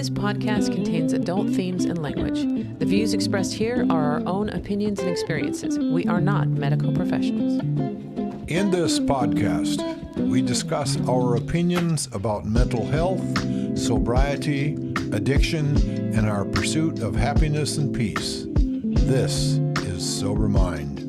This podcast contains adult themes and language. The views expressed here are our own opinions and experiences. We are not medical professionals. In this podcast, we discuss our opinions about mental health, sobriety, addiction, and our pursuit of happiness and peace. This is Sober Mind.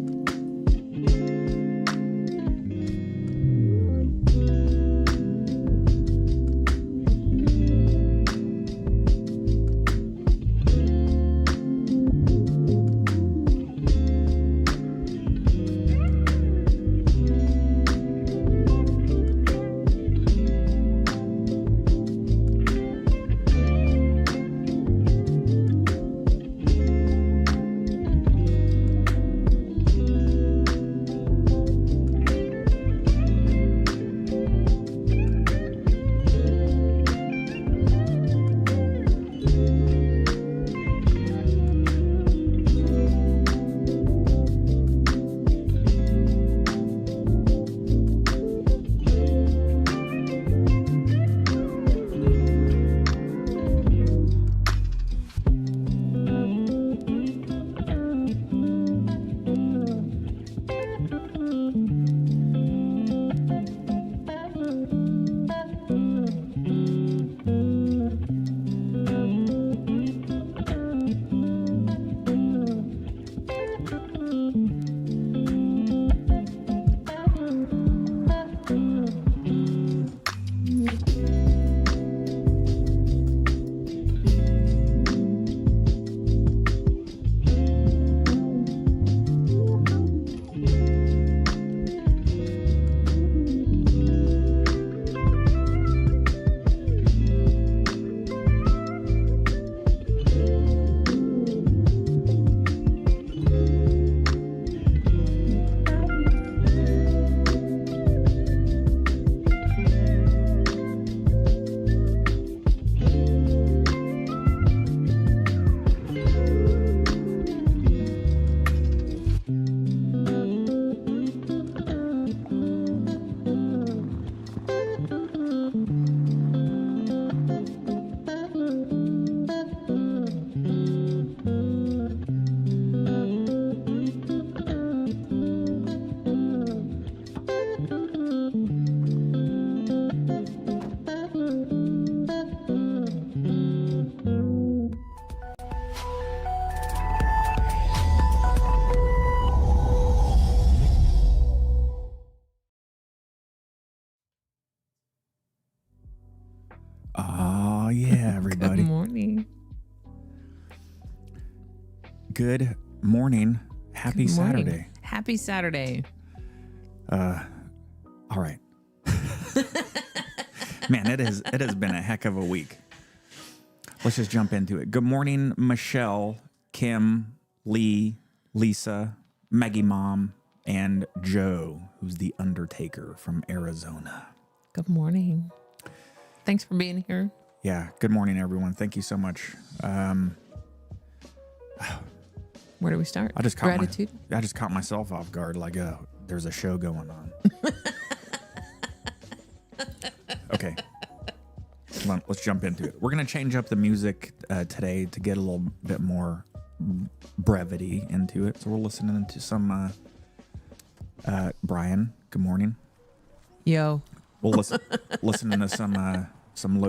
Everybody. Good morning. Good morning. Happy Good morning. Saturday. Happy Saturday. All right. Man, it has been a heck of a week. Let's just jump into it. Good morning, Michelle, Kim, Lee, Lisa, Maggie Mom, and Joe, who's the Undertaker from Arizona. Good morning. Thanks for being here. Yeah, good morning, everyone. Thank you so much. Where do we start? I just Gratitude. I just caught myself off guard, like there's a show going on. Okay, let's jump into it. We're gonna change up the music today to get a little bit more brevity into it. So we're listening to some Brian. Good morning. Yo. We'll listen to some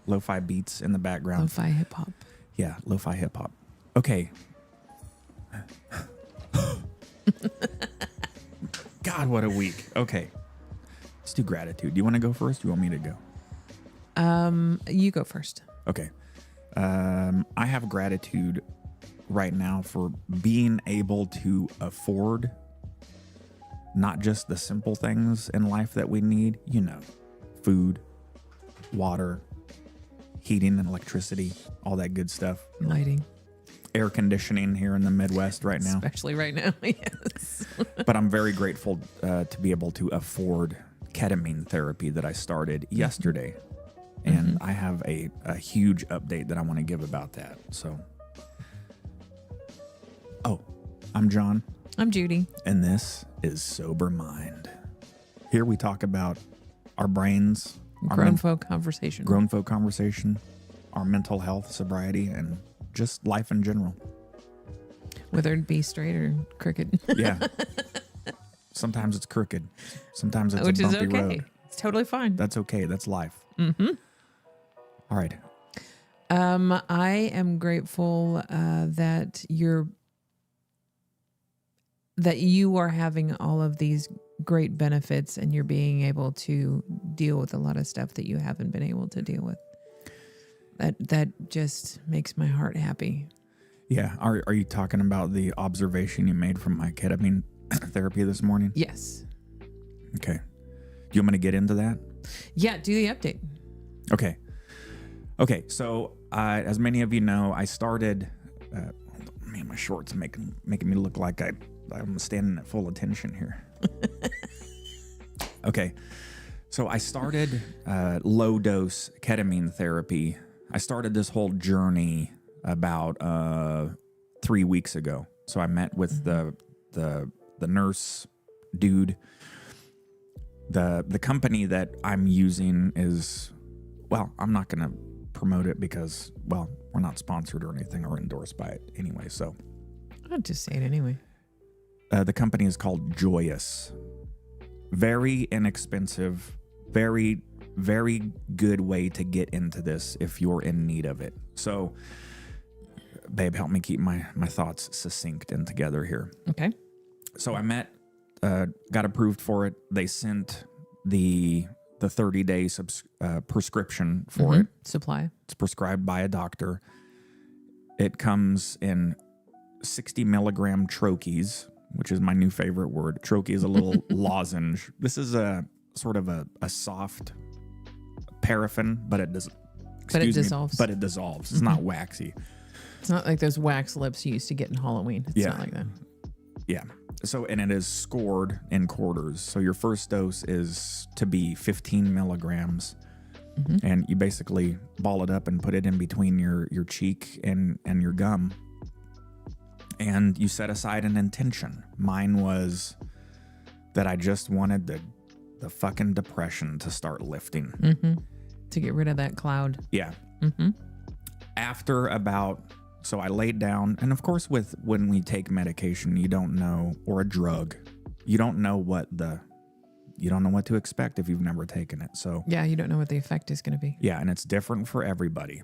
lo-fi beats in the background. Lo-fi hip hop. Yeah, lo-fi hip hop. Okay. God, what a week. Okay. Let's do gratitude. Do you want to go first? Do you want me to go? You go first. Okay. I have gratitude right now for being able to afford not just the simple things in life that we need, food, water, heating and electricity, all that good stuff. Lighting. Air conditioning here in the Midwest right now. Especially right now, yes. But I'm very grateful to be able to afford ketamine therapy that I started yesterday. And I have a huge update that I want to give about that. So, I'm John. I'm Judy. And this is Sober Mind. Here we talk about our brains. Grown folk conversation. Grown folk conversation. our mental health, sobriety, and just life in general. Whether it be straight or crooked. Yeah. Sometimes it's crooked. Sometimes it's Which a is bumpy okay. road. It's totally fine. That's okay. That's life. All right. I am grateful that you are having all of these great benefits and you're being able to deal with a lot of stuff that you haven't been able to deal with. That just makes my heart happy. Yeah. Are you talking about the observation you made from my ketamine therapy this morning? Yes. Okay. Do you want me to get into that? Yeah, do the update. Okay. So, as many of you know, I started. Man, my shorts making me look like I'm standing at full attention here. Okay. So I started low dose ketamine therapy. I started this whole journey about 3 weeks ago. So I met with the nurse dude. The company that I'm using is, well, I'm not going to promote it because, well, we're not sponsored or anything or endorsed by it anyway. So I'll just say it anyway. the company is called Joyous. Very inexpensive, very, very good way to get into this if you're in need of it. So, babe, help me keep my thoughts succinct and together here. Okay. So I got approved for it. They sent the 30-day prescription for it. Supply. It's prescribed by a doctor. It comes in 60 milligram troches, which is my new favorite word. Troche is a little lozenge. This is a sort of a soft paraffin, but it does. But it dissolves. But it dissolves. It's not waxy. It's not like those wax lips you used to get in Halloween. It's not like that. Yeah. So, and it is scored in quarters. So your first dose is to be 15 milligrams. And you basically ball it up and put it in between your cheek and your gum. And you set aside an intention. Mine was that I just wanted the fucking depression to start lifting. To get rid of that cloud. Yeah. After so I laid down, and of course when we take medication, you don't know, or a drug, you don't know what to expect if you've never taken it. So Yeah, you don't know what the effect is going to be. yeah, and it's different for everybody.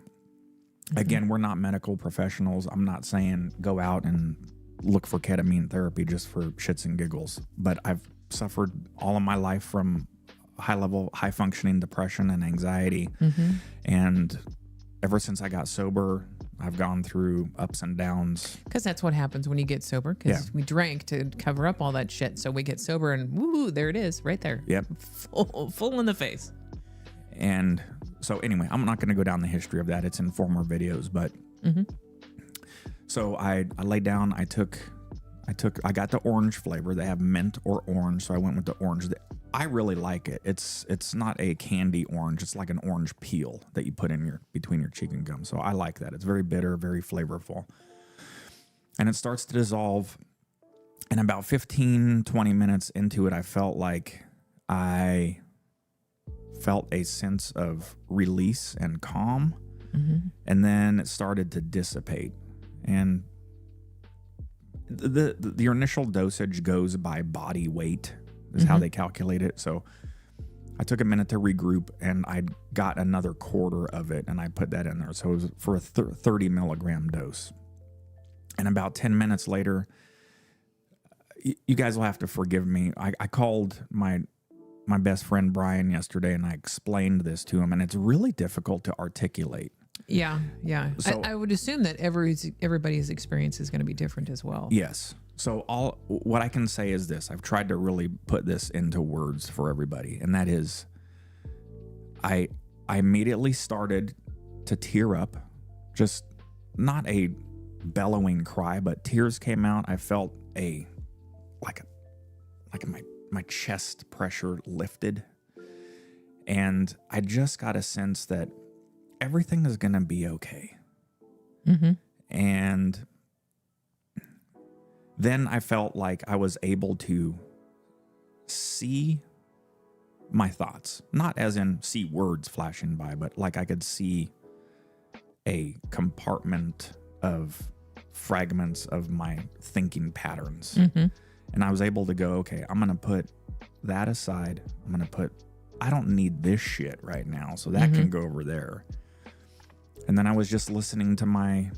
Again, we're not medical professionals. I'm not saying go out and look for ketamine therapy just for shits and giggles, but I've suffered all of my life from high functioning depression and anxiety. And ever since I got sober, I've gone through ups and downs. Because that's what happens when you get sober. Because we drank to cover up all that shit. So we get sober and woo, there it is, right there. Yep. Full in the face. And so anyway, I'm not going to go down the history of that. It's in former videos, but so I laid down. I got the orange flavor. They have mint or orange, so I went with the orange. I really like it. It's not a candy orange. It's like an orange peel that you put in between your cheek and gum. So I like that. It's very bitter, very flavorful. And it starts to dissolve. And about 15, 20 minutes into it, I felt like I felt a sense of release and calm. And then it started to dissipate. And your initial dosage goes by body weight is how they calculate it. So I took a minute to regroup, and I got another quarter of it, and I put that in there. So it was for a 30 milligram dose. And about 10 minutes later, you guys will have to forgive me. I called my best friend Brian yesterday, and I explained this to him, and it's really difficult to articulate. Yeah. So, I would assume that everybody's experience is going to be different as well. Yes. So what I can say is this. I've tried to really put this into words for everybody, and that is I immediately started to tear up, just not a bellowing cry, but tears came out. I felt like my chest pressure lifted, and I just got a sense that everything is going to be okay. And then I felt like I was able to see my thoughts, not as in see words flashing by, but like I could see a compartment of fragments of my thinking patterns. And I was able to go, okay, I'm going to put that aside. I don't need this shit right now. So that can go over there. And then I was just listening to my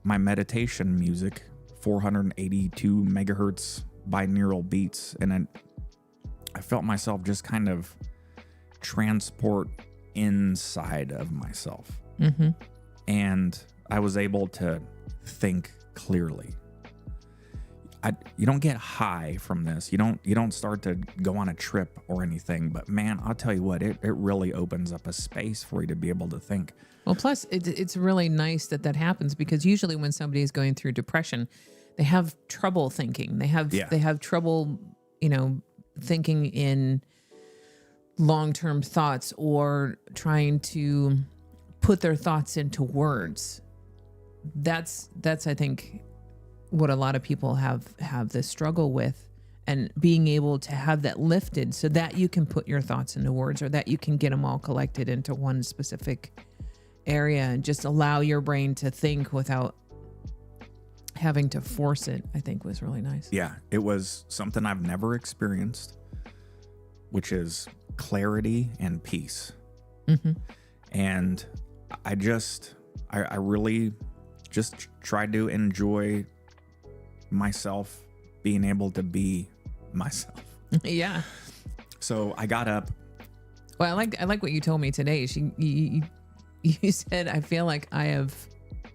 meditation music, 482 megahertz binaural beats. And I felt myself just kind of transport inside of myself. And I was able to think clearly. You don't get high from this. You don't start to go on a trip or anything. But man, I'll tell you what, it really opens up a space for you to be able to think. Well, plus it's really nice that happens, because usually when somebody is going through depression, they have trouble thinking. They have trouble, thinking in long-term thoughts or trying to put their thoughts into words. That's I think what a lot of people have this struggle with, and being able to have that lifted so that you can put your thoughts into words, or that you can get them all collected into one specific area and just allow your brain to think without having to force it, I think was really nice. Yeah, it was something I've never experienced, which is clarity and peace. And I really just tried to enjoy myself, being able to be myself. Yeah. So I got up. Well, I like what you told me today. You said, I feel like I have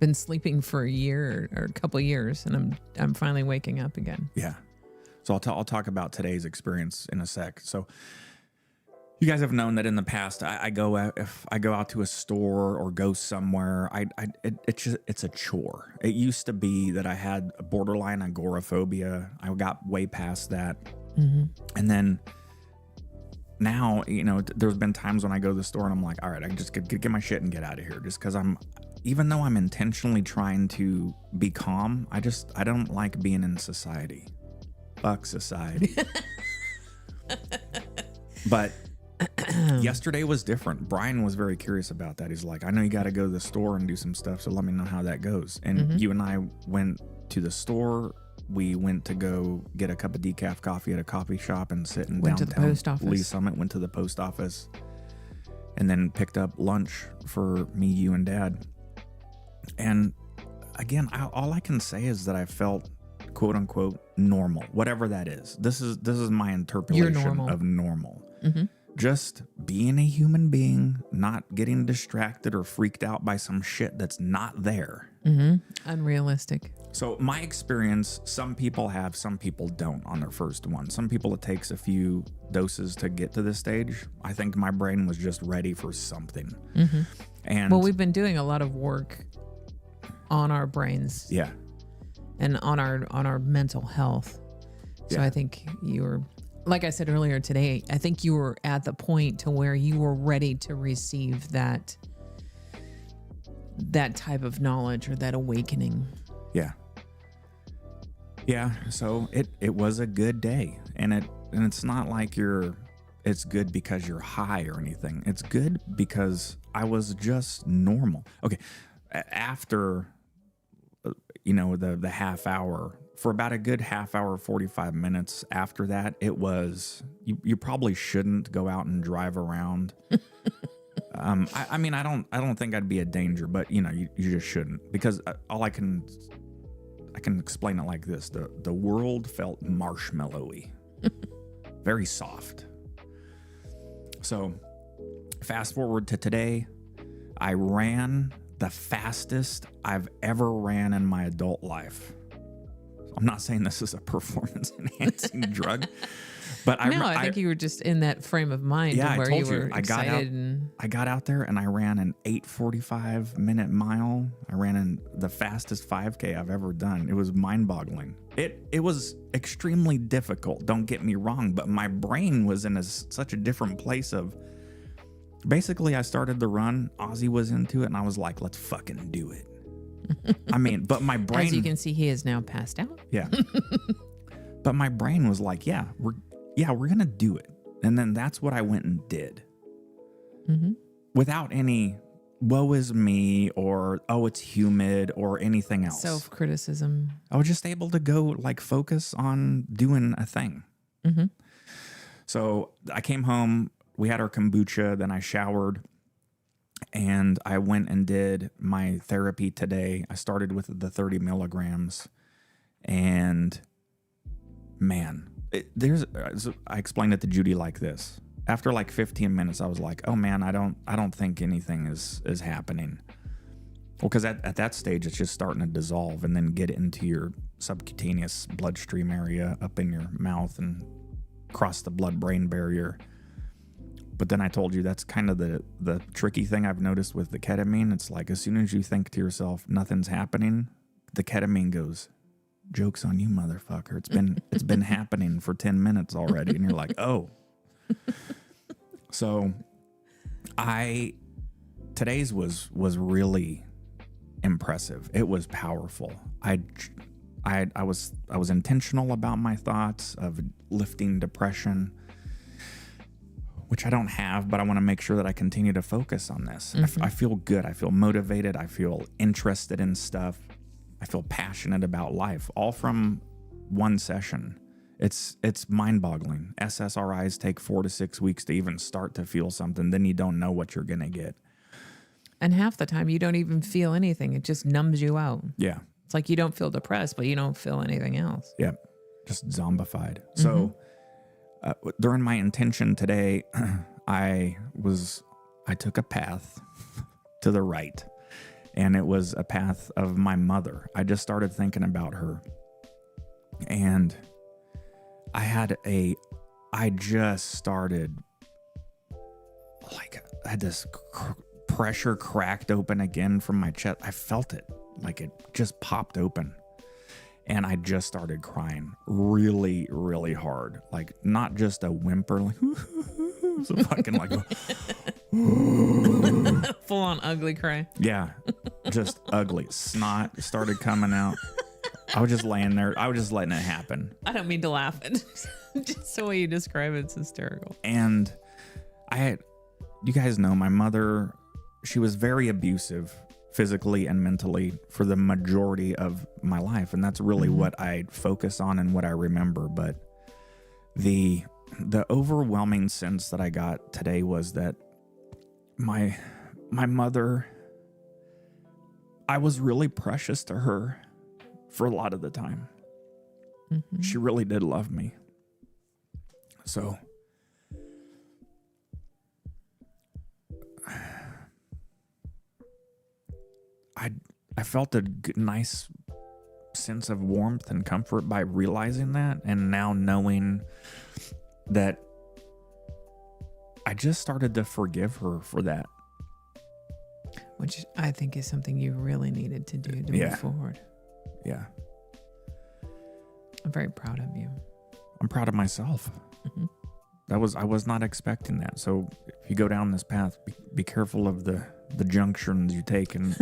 been sleeping for a year or a couple of years, and I'm finally waking up again. Yeah. So I'll talk about today's experience in a sec. So you guys have known that in the past, if I go out to a store or go somewhere, it's a chore. It used to be that I had a borderline agoraphobia. I got way past that. And then now, there's been times when I go to the store and I'm like, all right, I can just get my shit and get out of here, just because even though I'm intentionally trying to be calm, I don't like being in society. Fuck society. But yesterday was different. Brian was very curious about that. He's like, I know you got to go to the store and do some stuff, so let me know how that goes. And you and I went to the store. We went to go get a cup of decaf coffee at a coffee shop and sit in downtown. To the post office. Lee Summit, went to the post office, and then picked up lunch for me, you, and Dad. And again, all I can say is that I felt, quote unquote, normal, whatever that is. This is my interpretation of normal. Just being a human being, not getting distracted or freaked out by some shit that's not there. Unrealistic. So my experience, some people have, some people don't on their first one. Some people, it takes a few doses to get to this stage. I think my brain was just ready for something. And well, we've been doing a lot of work on our brains. Yeah. And on our mental health. So I think you were, like I said earlier today, I think you were at the point to where you were ready to receive that type of knowledge or that awakening. Yeah. Yeah. So it was a good day, and it's not like it's good because you're high or anything. It's good because I was just normal. Okay. After, the half hour, for about a good half hour, 45 minutes after that, it was, you probably shouldn't go out and drive around. I mean, I don't think I'd be a danger, but you just shouldn't, because I can explain it like this. The world felt marshmallowy, very soft. So fast forward to today, I ran the fastest I've ever ran in my adult life. I'm not saying this is a performance enhancing drug, but I think you were just in that frame of mind where you were excited. I got out there and I ran an 8:45 minute mile. I ran in the fastest 5K I've ever done. It was mind boggling. It was extremely difficult. Don't get me wrong, but my brain was in such a different place of, basically I started the run. Ozzy was into it and I was like, let's fucking do it. I mean, but my brain, as you can see, he is now passed out. Yeah. But my brain was like, we're going to do it. And then that's what I went and did. Without any woe is me or, oh, it's humid or anything else. Self-criticism. I was just able to go like focus on doing a thing. Mm-hmm. So I came home, we had our kombucha, then I showered, and I went and did my therapy today. I started with the 30 milligrams, and man, I explained it to Judy like this. After like 15 minutes, I was like, oh man, I don't think anything is happening. Well, because at that stage, it's just starting to dissolve and then get into your subcutaneous bloodstream area up in your mouth and cross the blood-brain barrier. But then I told you that's kind of the tricky thing I've noticed with the ketamine. It's like as soon as you think to yourself, nothing's happening, the ketamine goes, joke's on you, motherfucker. It's been happening for 10 minutes already. And you're like, oh. So today's was really impressive. It was powerful. I was intentional about my thoughts of lifting depression, which I don't have, but I want to make sure that I continue to focus on this. Mm-hmm. I feel good. I feel motivated. I feel interested in stuff. I feel passionate about life, all from one session. It's mind-boggling. SSRIs take 4 to 6 weeks to even start to feel something. Then you don't know what you're going to get. And half the time you don't even feel anything. It just numbs you out. Yeah. It's like you don't feel depressed, but you don't feel anything else. Yeah. Just zombified. Mm-hmm. So during my intention today, I took a path to the right, and it was a path of my mother. I just started thinking about her, and I just started, like, I had this pressure cracked open again from my chest. I felt it, like it just popped open. And I just started crying really, really hard. Like, not just a whimper, like, so fucking like, full on ugly cry. Yeah, just ugly. Snot started coming out. I was just laying there. I was just letting it happen. I don't mean to laugh. Just the way you describe it's hysterical. And you guys know my mother, she was very abusive physically and mentally for the majority of my life. And that's really mm-hmm. what I focus on and what I remember. But the overwhelming sense that I got today was that my mother, I was really precious to her for a lot of the time. Mm-hmm. She really did love me. So I felt a nice sense of warmth and comfort by realizing that, and now knowing that I just started to forgive her for that. Which I think is something you really needed to do to move forward. Yeah. I'm very proud of you. I'm proud of myself. Mm-hmm. I was not expecting that. So if you go down this path, be careful of the junctions you take, and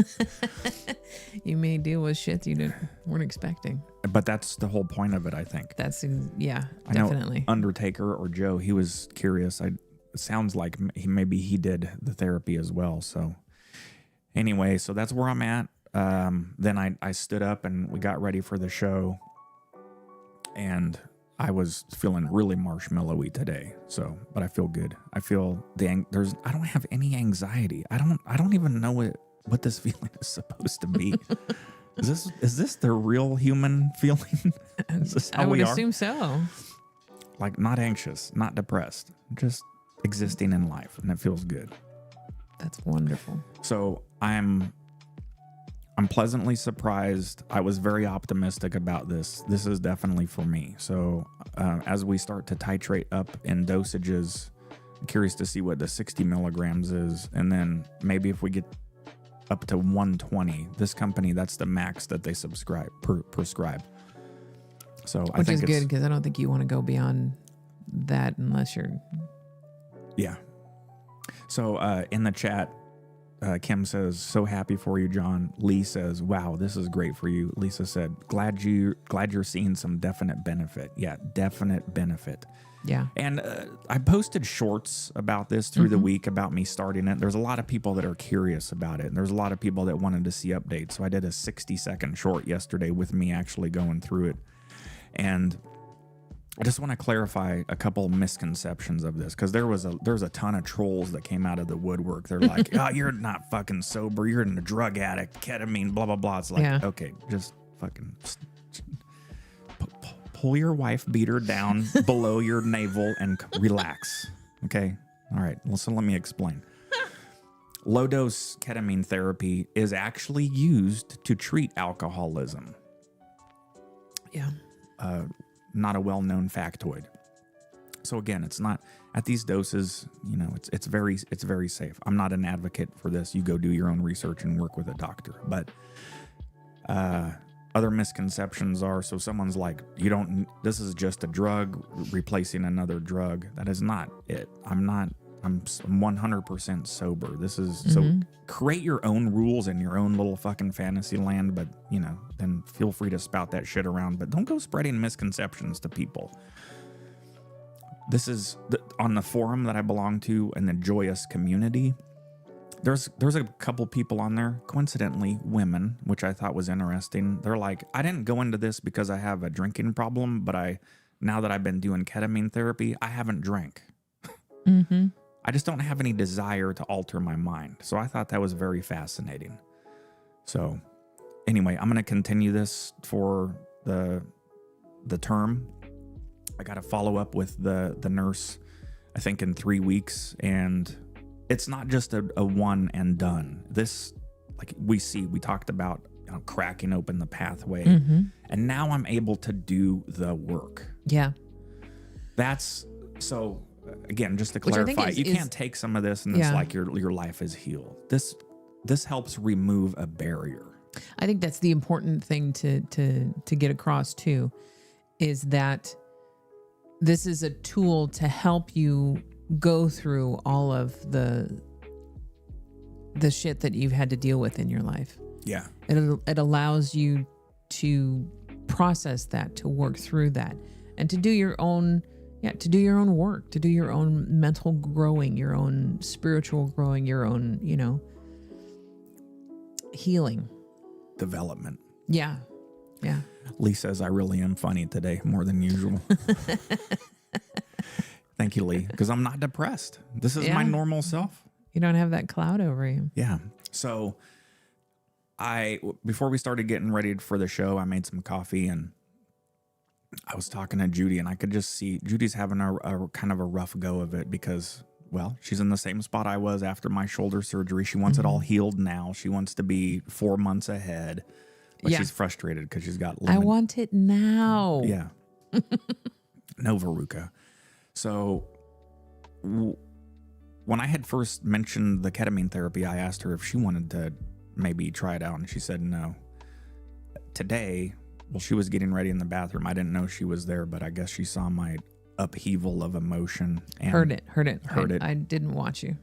you may deal with shit you weren't expecting. But that's the whole point of it, I think. I definitely. Know Undertaker or Joe, he was curious. It sounds like maybe he did the therapy as well. So anyway, so that's where I'm at. Then I stood up and we got ready for the show, and I was feeling really marshmallowy today. So, but I feel good. I feel I don't have any anxiety. I don't even know what this feeling is supposed to be. Is this the real human feeling? Is this how I would we are? assume so. Like, not anxious, not depressed, just existing in life, and it feels good. That's wonderful. So I'm pleasantly surprised. I was very optimistic about this. This is definitely for me. So as we start to titrate up in dosages, I'm curious to see what the 60 milligrams is. And then maybe if we get up to 120, this company, that's the max that they prescribe. So Which is good, because I don't think you want to go beyond that unless you're... Yeah. So in the chat, Kim says, so happy for you, John. Lee says, wow, this is great for you. Lisa said, glad you're seeing some definite benefit. Yeah, definite benefit. Yeah. And I posted shorts about this through the week about me starting it. There's a lot of people that are curious about it. And there's a lot of people that wanted to see updates. So I did a 60-second short yesterday with me actually going through it. And I just want to clarify a couple misconceptions of this, because there's a ton of trolls that came out of the woodwork. They're like, oh, you're not fucking sober. You're a drug addict, ketamine, blah, blah, blah. It's like, okay, just fucking pull your wife beater down below your navel and relax. Okay. All right. Well, so let me explain. Low dose ketamine therapy is actually used to treat alcoholism. Yeah. Not a well-known factoid. So again, it's not at these doses, it's very safe. I'm not an advocate for this. You go do your own research and work with a doctor. But other misconceptions are, so someone's like, this is just a drug replacing another drug. That is not it. I'm 100% sober. This is so create your own rules in your own little fucking fantasy land, but then feel free to spout that shit around, but don't go spreading misconceptions to people. This is on the forum that I belong to in the Joyous community. There's a couple people on there, coincidentally women, which I thought was interesting. They're like, I didn't go into this because I have a drinking problem, but now that I've been doing ketamine therapy, I haven't drank. I just don't have any desire to alter my mind. So I thought that was very fascinating. So anyway, I'm going to continue this for the term. I got to follow up with the nurse, I think in 3 weeks. And it's not just a one and done. This, like we talked about cracking open the pathway. And now I'm able to do the work. Yeah. That's so... Again, just to clarify, you can't take some of this and it's like your life is healed. This helps remove a barrier. I think that's the important thing to get across too, is that this is a tool to help you go through all of the shit that you've had to deal with in your life. Yeah. It allows you to process that, to work through that, and to do your own work, to do your own mental growing, your own spiritual growing, your own, healing. Development. Yeah. Yeah. Lee says, I really am funny today, more than usual. Thank you, Lee, because I'm not depressed. This is my normal self. You don't have that cloud over you. Yeah. So before we started getting ready for the show, I made some coffee and I was talking to Judy, and I could just see Judy's having a kind of a rough go of it because, well, she's in the same spot I was after my shoulder surgery. She wants it all healed now. She wants to be 4 months ahead, but she's frustrated because she's got I want it now. Yeah. No Veruca. So when I had first mentioned the ketamine therapy, I asked her if she wanted to maybe try it out, and she said no. Today, well, she was getting ready in the bathroom. I didn't know she was there, but I guess she saw my upheaval of emotion. And heard it. I didn't watch you.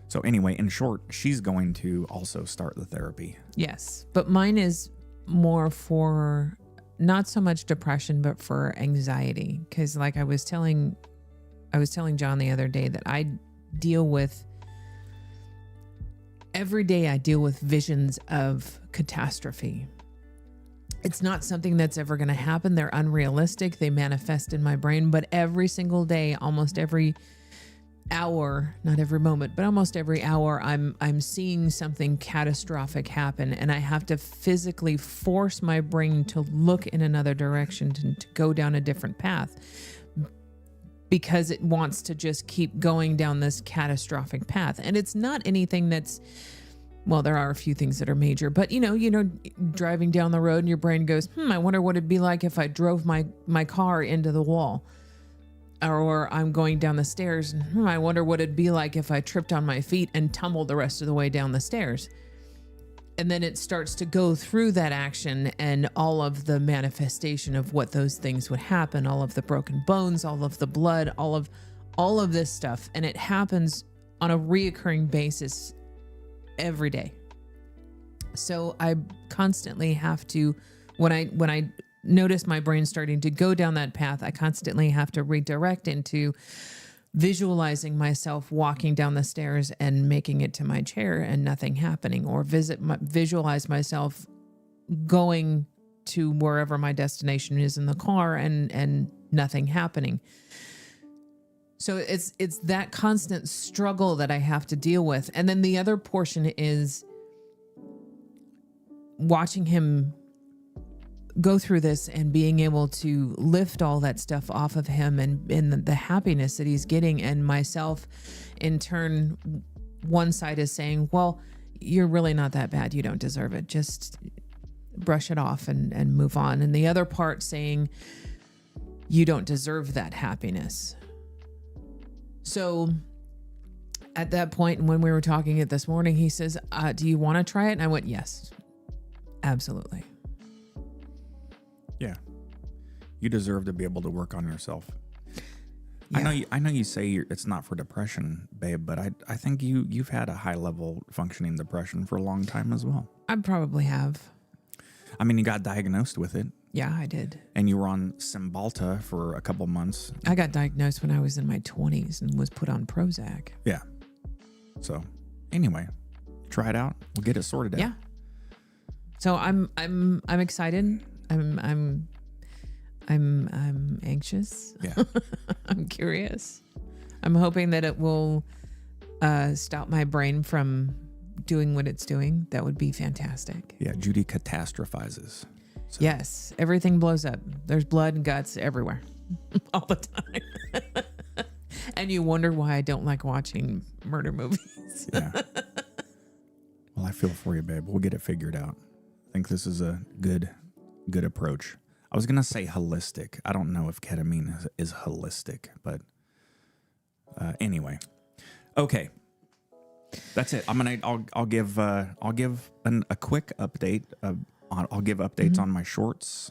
So anyway, in short, she's going to also start the therapy. Yes, but mine is more for not so much depression, but for anxiety. Because like I was telling John the other day that every day I deal with visions of catastrophe. It's not something that's ever going to happen. They're unrealistic. They manifest in my brain, but every single day, almost every hour, not every moment, but almost every hour, I'm seeing something catastrophic happen, and I have to physically force my brain to look in another direction, to go down a different path, because it wants to just keep going down this catastrophic path. And it's not anything that's, well, there are a few things that are major, but driving down the road and your brain goes, I wonder what it'd be like if I drove my car into the wall. Or I'm going down the stairs and I wonder what it'd be like if I tripped on my feet and tumbled the rest of the way down the stairs. And then it starts to go through that action and all of the manifestation of what those things would happen, all of the broken bones, all of the blood, all of this stuff. And it happens on a reoccurring basis every day. So I constantly have to, when I notice my brain starting to go down that path, I constantly have to redirect into visualizing myself walking down the stairs and making it to my chair and nothing happening, or visualize myself going to wherever my destination is in the car and nothing happening. So it's that constant struggle that I have to deal with. And then the other portion is watching him go through this and being able to lift all that stuff off of him, and the happiness that he's getting, and myself in turn, one side is saying, well, you're really not that bad. You don't deserve it. Just brush it off and move on. And the other part saying, you don't deserve that happiness. So at that point, when we were talking it this morning, he says, do you want to try it? And I went, yes, absolutely. Yeah. You deserve to be able to work on yourself. Yeah. I know you say it's not for depression, babe, but I think you've had a high level functioning depression for a long time as well. I probably have. I mean, you got diagnosed with it. Yeah, I did. And you were on Cymbalta for a couple months. I got diagnosed when I was in my 20s and was put on Prozac. Yeah. So anyway, try it out. We'll get it sorted out. Yeah. So I'm excited. I'm anxious. Yeah. I'm curious. I'm hoping that it will stop my brain from doing what it's doing. That would be fantastic. Yeah. Judy catastrophizes. So. Yes. Everything blows up. There's blood and guts everywhere all the time. And you wonder why I don't like watching murder movies. Yeah. Well, I feel for you, babe. We'll get it figured out. I think this is a good approach. I was going to say holistic. I don't know if ketamine is holistic, but anyway. Okay. That's it. I'll give a quick update. I'll give updates on my shorts,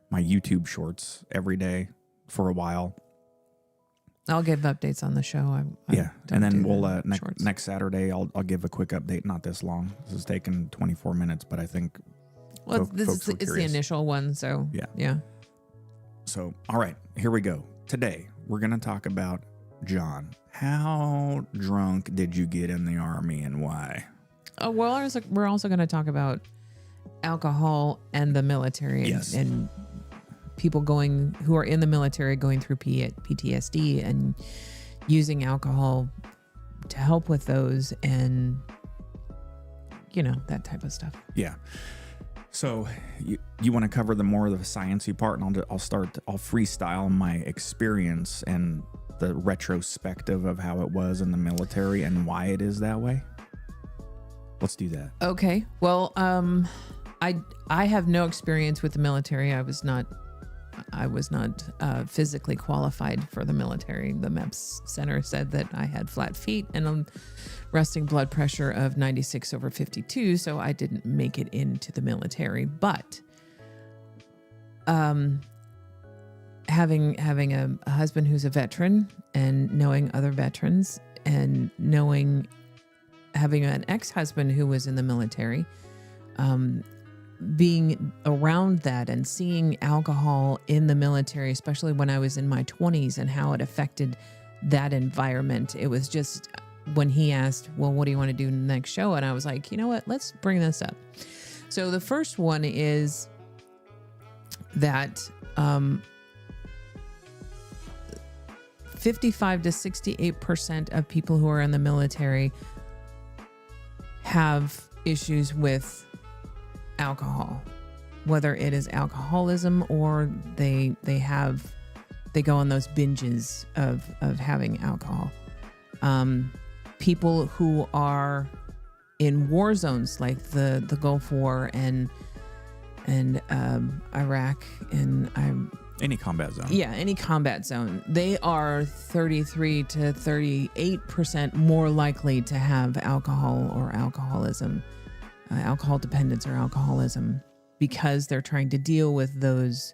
my YouTube shorts every day for a while. I'll give updates on the show. And then we'll next Saturday I'll give a quick update. Not this long. This is taking 24 minutes, but I think it's the initial one. So yeah. So all right, here we go. Today we're gonna talk about John. How drunk did you get in the Army and why? Oh well, we're also going to talk about alcohol and the military. Yes. And people who are in the military going through PTSD and using alcohol to help with those, and that type of stuff. Yeah. So you want to cover the more of the sciencey part, and I'll freestyle my experience and the retrospective of how it was in the military and why it is that way. Let's do that. Okay. Well, I have no experience with the military. I was not physically qualified for the military. The MEPS Center said that I had flat feet and a resting blood pressure of 96/52, so I didn't make it into the military. But having a husband who's a veteran and knowing other veterans and having an ex-husband who was in the military, being around that and seeing alcohol in the military, especially when I was in my 20s, and how it affected that environment. It was just when he asked, well, what do you want to do in the next show? And I was like, you know what, let's bring this up. So the first one is that 55 to 68% of people who are in the military have issues with alcohol, whether it is alcoholism or they go on those binges of having alcohol. People who are in war zones like the Gulf War and Iraq and any combat zone. Yeah, any combat zone. They are 33 to 38% more likely to have alcohol or alcoholism, alcohol dependence or alcoholism, because they're trying to deal with those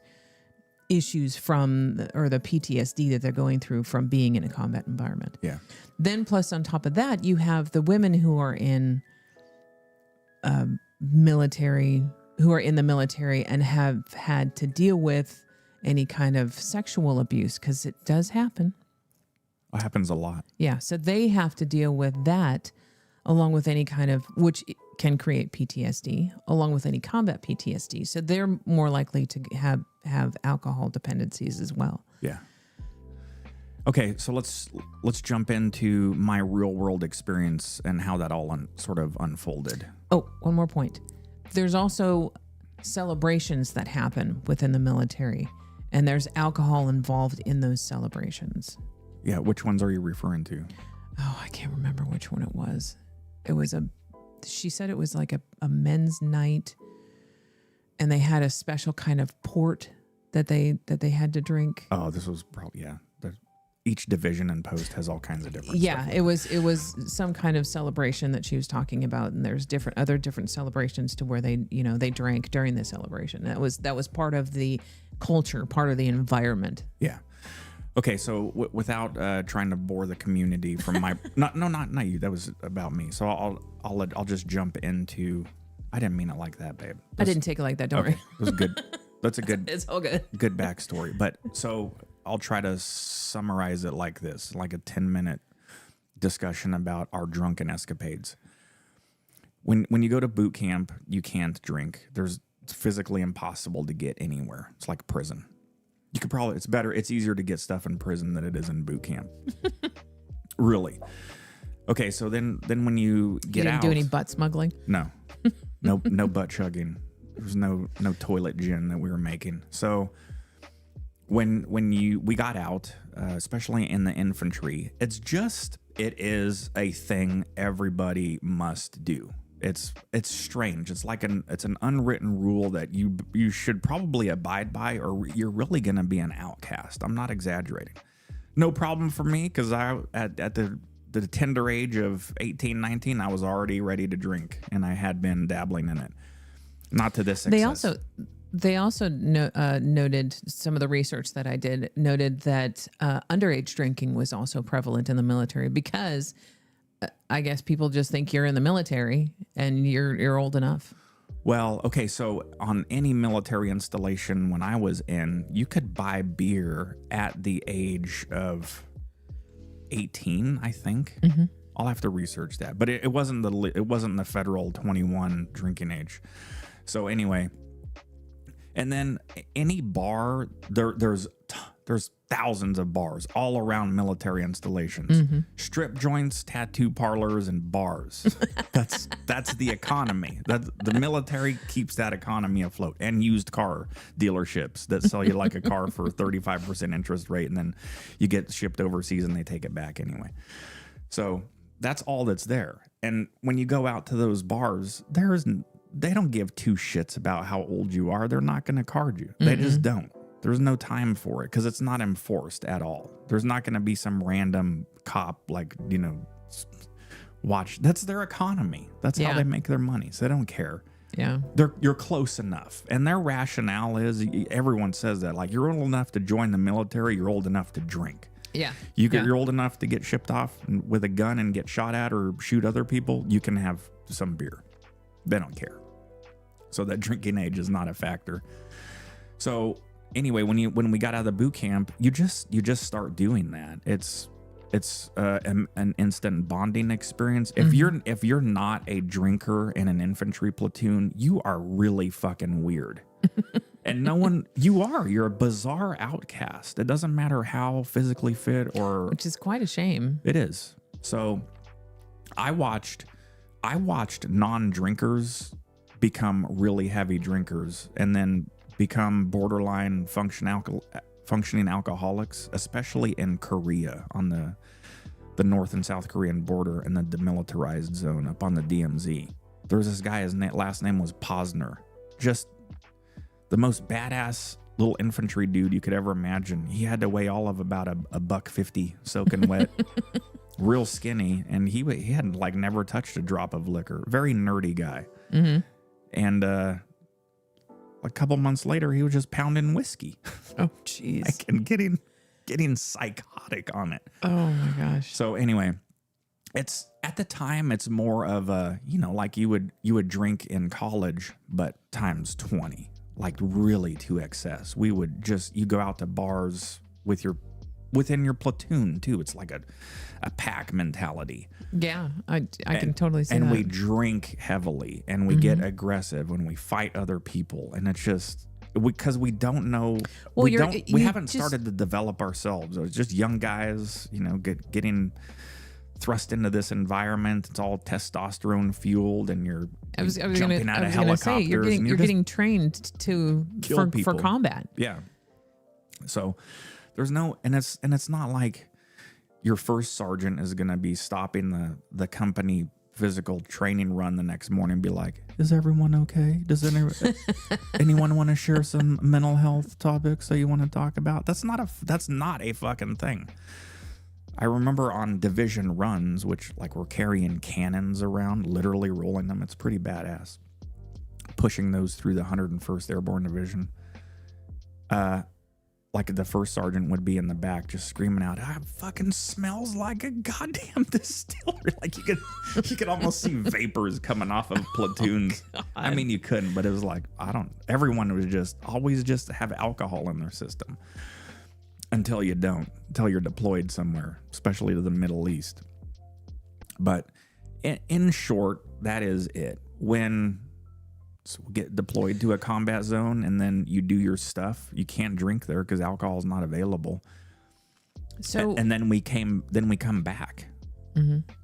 issues the PTSD that they're going through from being in a combat environment. Yeah. Then plus on top of that, you have the women who are in military, who are in the military and have had to deal with any kind of sexual abuse, because it does happen. It happens a lot. Yeah. So they have to deal with that along with any kind of, which can create PTSD, along with any combat PTSD. So they're more likely to have alcohol dependencies as well. Yeah. Okay, so let's jump into my real world experience and how that all sort of unfolded. Oh, one more point. There's also celebrations that happen within the military, and there's alcohol involved in those celebrations. Yeah, which ones are you referring to? Oh, I can't remember which one it was. She said it was like a men's night, and they had a special kind of port that they had to drink. Oh, this was probably, yeah. Each division and post has all kinds of different Yeah, stuff. it was some kind of celebration that she was talking about, and there's other different celebrations to where they drank during the celebration. That was part of the culture, part of the environment. Yeah. Okay, so without trying to bore the community from my not you, that was about me. So I'll just jump into. I didn't mean it like that, babe. I didn't take it like that. Don't worry. It was good. That's a good. It's all good. Good backstory. But so I'll try to summarize it like this, like a 10-minute discussion about our drunken escapades. When you go to boot camp, you can't drink. It's physically impossible to get anywhere. It's like prison. You could probably, it's easier to get stuff in prison than it is in boot camp. Really. Okay, so then when you get You didn't out, do any butt smuggling? no butt chugging. There was no toilet gin that we were making. So when we got out, especially in the infantry, it is a thing everybody must do. It's strange. It's like it's an unwritten rule that you should probably abide by, or you're really gonna be an outcast. I'm not exaggerating. No problem for me, because I at the tender age of 18, 19, I was already ready to drink, and I had been dabbling in it. Not to this excess. They also noted, some of the research that I did noted that underage drinking was also prevalent in the military, because I guess people just think you're in the military and you're old enough. Well, okay, so on any military installation when I was in, you could buy beer at the age of 18, I think. Mm-hmm. I'll have to research that, but it wasn't the federal 21 drinking age. So anyway, and then any bar, there's thousands of bars all around military installations, mm-hmm. strip joints, tattoo parlors, and bars. That's the economy. The military keeps that economy afloat, and used car dealerships that sell you like a car for 35% interest rate, and then you get shipped overseas and they take it back anyway. So that's all that's there. And when you go out to those bars, they don't give two shits about how old you are. They're not going to card you. They just don't. There's no time for it, because it's not enforced at all. There's not going to be some random cop, watch. That's their economy. That's how they make their money. So they don't care. Yeah. You're close enough. And their rationale is, everyone says that, like, you're old enough to join the military, you're old enough to drink. Yeah. You're old enough to get shipped off with a gun and get shot at or shoot other people, you can have some beer. They don't care. So that drinking age is not a factor. So anyway, when we got out of the boot camp, you just start doing that. It's an instant bonding experience. If you're not a drinker in an infantry platoon, you are really fucking weird. And you're a bizarre outcast. It doesn't matter how physically fit which is quite a shame. It is. So I watched non-drinkers become really heavy drinkers, and then become borderline functioning alcoholics, especially in Korea, on the North and South Korean border, and the demilitarized zone up on the DMZ. There was this guy, his last name was Posner. Just the most badass little infantry dude you could ever imagine. He had to weigh all of about a $150 soaking wet, real skinny, and he had never touched a drop of liquor. Very nerdy guy. Mm-hmm. And a couple months later, he was just pounding whiskey. Oh, jeez. And getting psychotic on it. Oh, my gosh. So anyway, it's at the time it's more of a, like you would drink in college, but times 20, like really to excess. You go out to bars within your platoon too. It's like a pack mentality. Yeah, I can totally see that. And we drink heavily and we get aggressive when we fight other people. And it's just because we don't know. Well, we haven't started to develop ourselves. It's just young guys, getting thrust into this environment. It's all testosterone fueled, and you're jumping out of helicopters. You're getting trained for combat. Yeah. So there's no, and it's not like your first sergeant is going to be stopping the company physical training run the next morning and be like, is everyone okay? Does anyone want to share some mental health topics that you want to talk about? That's not a fucking thing. I remember on division runs, which like we're carrying cannons around, literally rolling them. It's pretty badass. Pushing those through the 101st Airborne Division. Like the first sergeant would be in the back just screaming out, "Ah, fucking smells like a goddamn distillery." Like you could almost see vapors coming off of platoons. Oh, I mean, you couldn't, but it was like, everyone was always just have alcohol in their system until you're deployed somewhere, especially to the Middle East. But in short, that is it. When get deployed to a combat zone and then you do your stuff, you can't drink there because alcohol is not available. So and then we come back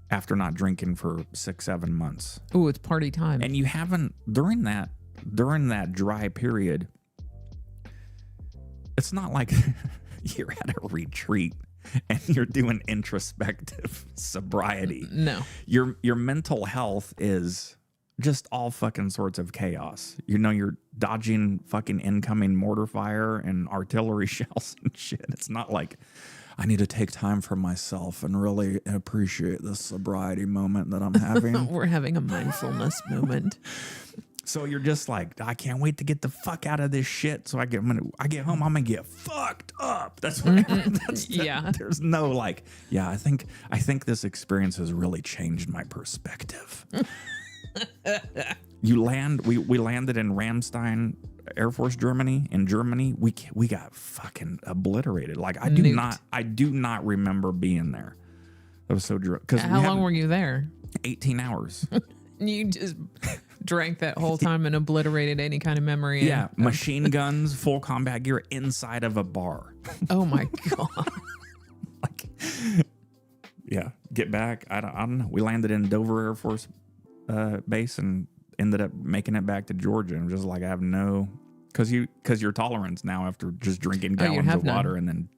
after not drinking for 6-7 months. Oh, it's party time. And you haven't during that dry period. It's not like you're at a retreat and you're doing introspective sobriety. No, your mental health is just all fucking sorts of chaos. You're dodging fucking incoming mortar fire and artillery shells and shit. It's not like I need to take time for myself and really appreciate this sobriety moment that I'm having. We're having a mindfulness moment. So you're just like, I can't wait to get the fuck out of this shit. So I get home, I'm gonna get fucked up. That's what. Yeah. There's no like, yeah. I think this experience has really changed my perspective. We landed in Ramstein Air Force, Germany. In Germany, we got fucking obliterated. Like I do not remember being there. I was so drunk. How long were you there? 18 hours. You just drank that whole time and obliterated any kind of memory. Yeah, machine guns, full combat gear inside of a bar. Oh my god! Like, yeah, get back. I don't know. We landed in Dover Air Force base and ended up making it back to Georgia. And just like I have no, because your tolerance now after just drinking gallons of water and then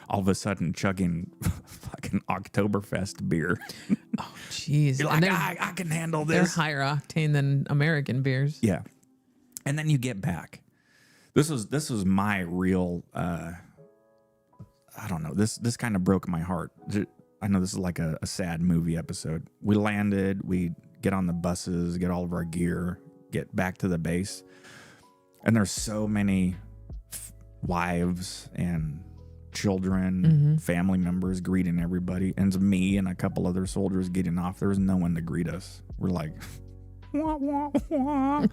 all of a sudden chugging fucking Oktoberfest beer. Oh jeez! You're like, I can handle this. They're higher octane than American beers. Yeah, and then you get back. This was my real. I don't know. This kind of broke my heart. I know this is like a sad movie episode. We landed. We get on the buses, get all of our gear, get back to the base. And there's so many wives and children, family members greeting everybody. And it's me and a couple other soldiers getting off. There was no one to greet us. We're like, wah, wah, wah.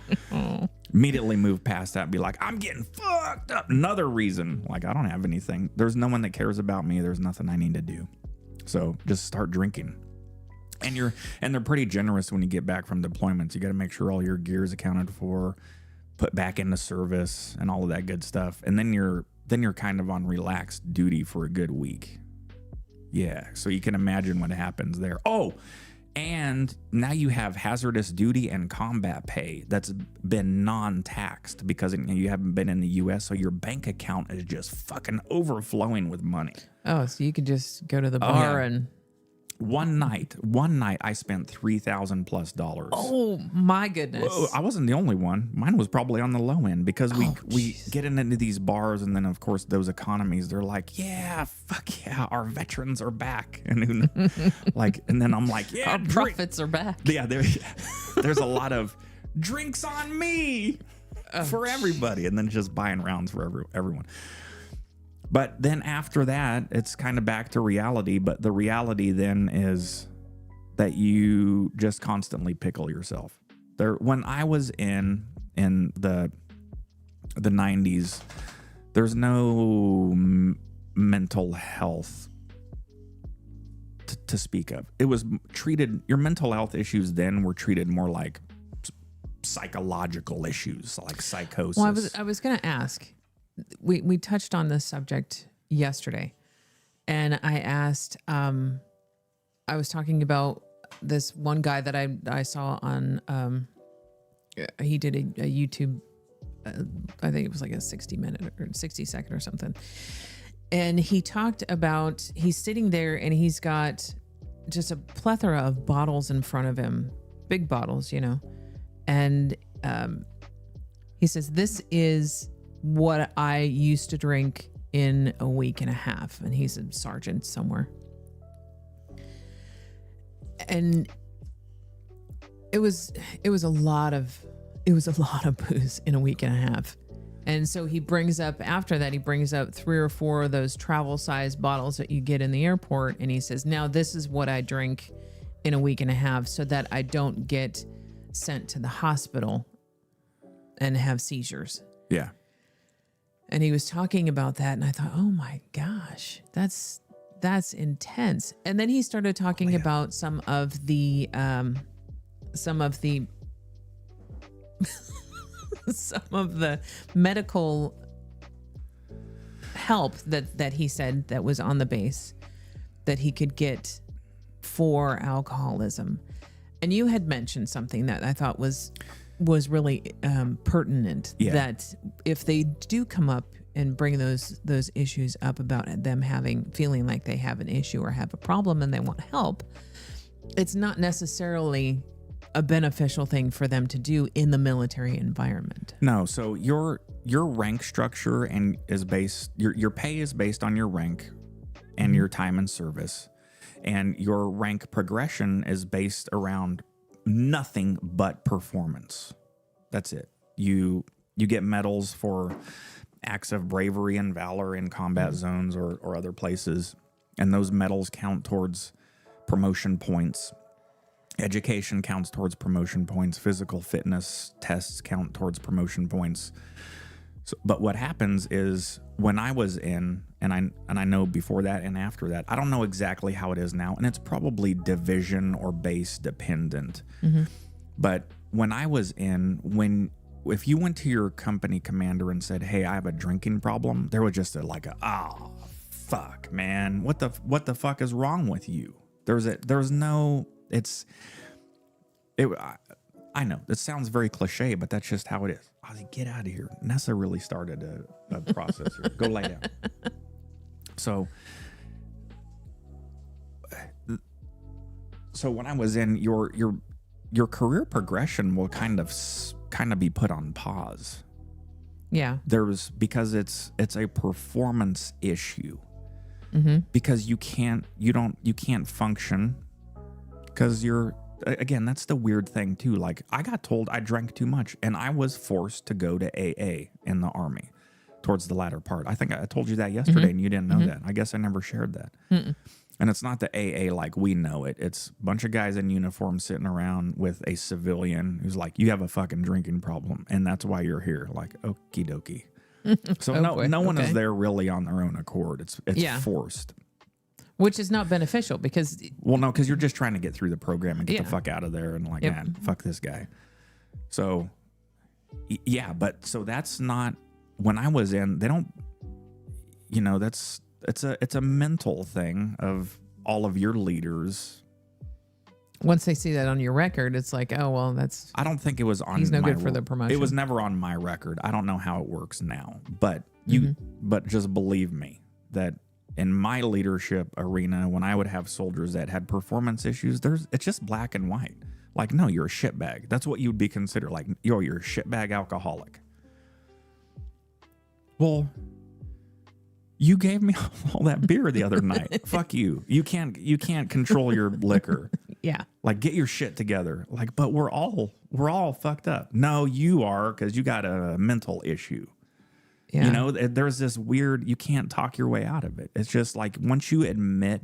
Immediately move past that and be like, I'm getting fucked up. Another reason, like, I don't have anything. There's no one that cares about me. There's nothing I need to do. So just start drinking. And they're pretty generous when you get back from deployments. You got to make sure all your gear is accounted for, put back into service, and all of that good stuff. And then you're kind of on relaxed duty for a good week. Yeah, so you can imagine what happens there. Oh, and now you have hazardous duty and combat pay that's been non-taxed because you haven't been in the U.S., so your bank account is just fucking overflowing with money. Oh, so you could just go to the bar and... One night, I spent $3,000+. Oh my goodness! Whoa, I wasn't the only one. Mine was probably on the low end because we get into these bars, and then of course those economies. They're like, yeah, fuck yeah, our veterans are back, and and then I'm like, yeah, our profits are back. Yeah, there's a lot of drinks on me for everybody, and then just buying rounds for everyone. But then after that, it's kind of back to reality. But the reality then is that you just constantly pickle yourself. There, when I was in the 90s, there's no mental health to speak of. It was treated, your mental health issues then were treated more like psychological issues, like psychosis. Well, I was going to ask, we touched on this subject yesterday, and I asked, I was talking about this one guy that I saw on, he did a YouTube, I think it was like a 60-minute or 60-second or something. And he talked about, he's sitting there and he's got just a plethora of bottles in front of him, big bottles, you know. And he says, this is what I used to drink in a week and a half. And he's a sergeant somewhere. And it was a lot of booze in a week and a half. And so he brings up, after that, he brings up 3 or 4 of those travel size bottles that you get in the airport. And he says, now this is what I drink in a week and a half so that I don't get sent to the hospital and have seizures. Yeah. And he was talking about that. And I thought, oh my gosh, that's intense. And then he started talking about some of the some of the medical help that he said that was on the base that he could get for alcoholism. And you had mentioned something that I thought was really pertinent, that if they do come up and bring those issues up about them feeling like they have an issue or have a problem and they want help, it's not necessarily a beneficial thing for them to do in the military environment. No, so your rank structure and is based, your pay is based on your rank and your time in service, and your rank progression is based around nothing but performance. That's it. You get medals for acts of bravery and valor in combat zones or other places, and those medals count towards promotion points. Education counts towards promotion points. Physical fitness tests count towards promotion points. So, but what happens is when I was in, and I know before that and after that, I don't know exactly how it is now, and it's probably division or base dependent. Mm-hmm. But when I was in, if you went to your company commander and said, "Hey, I have a drinking problem," there was just oh, fuck, man, what the fuck is wrong with you? I know it sounds very cliche, but that's just how it is. I was like, get out of here. Nessa really started a process here. Go lay down. So when I was in, your career progression will kind of be put on pause. Yeah. Because it's a performance issue. Mm-hmm. Because you can't function because again, that's the weird thing too. Like, I got told I drank too much and I was forced to go to AA in the Army towards the latter part. I think I told you that yesterday and you didn't know that. I guess I never shared that. Mm-mm. And it's not the AA like we know it. It's a bunch of guys in uniform sitting around with a civilian who's like, you have a fucking drinking problem and that's why you're here. Like, okie dokie. So no one is there really on their own accord. It's forced. Which is not beneficial because... Well, no, because you're just trying to get through the program and get the fuck out of there and like, man, fuck this guy. So, but so that's not... When I was in, they don't... It's a mental thing of all of your leaders. Once they see that on your record, it's like, oh, well, that's... I don't think it was on he's no good for the promotion. It was never on my record. I don't know how it works now. But but just believe me that in my leadership arena, when I would have soldiers that had performance issues, it's just black and white. Like, no, you're a shitbag. That's what you'd be considered. Like, you're a shitbag alcoholic. Well, you gave me all that beer the other night. Fuck you. You can't control your liquor. Yeah. Like, get your shit together. Like, but we're all fucked up. No, you are, because you got a mental issue. Yeah. There's this weird, you can't talk your way out of it. It's just like once you admit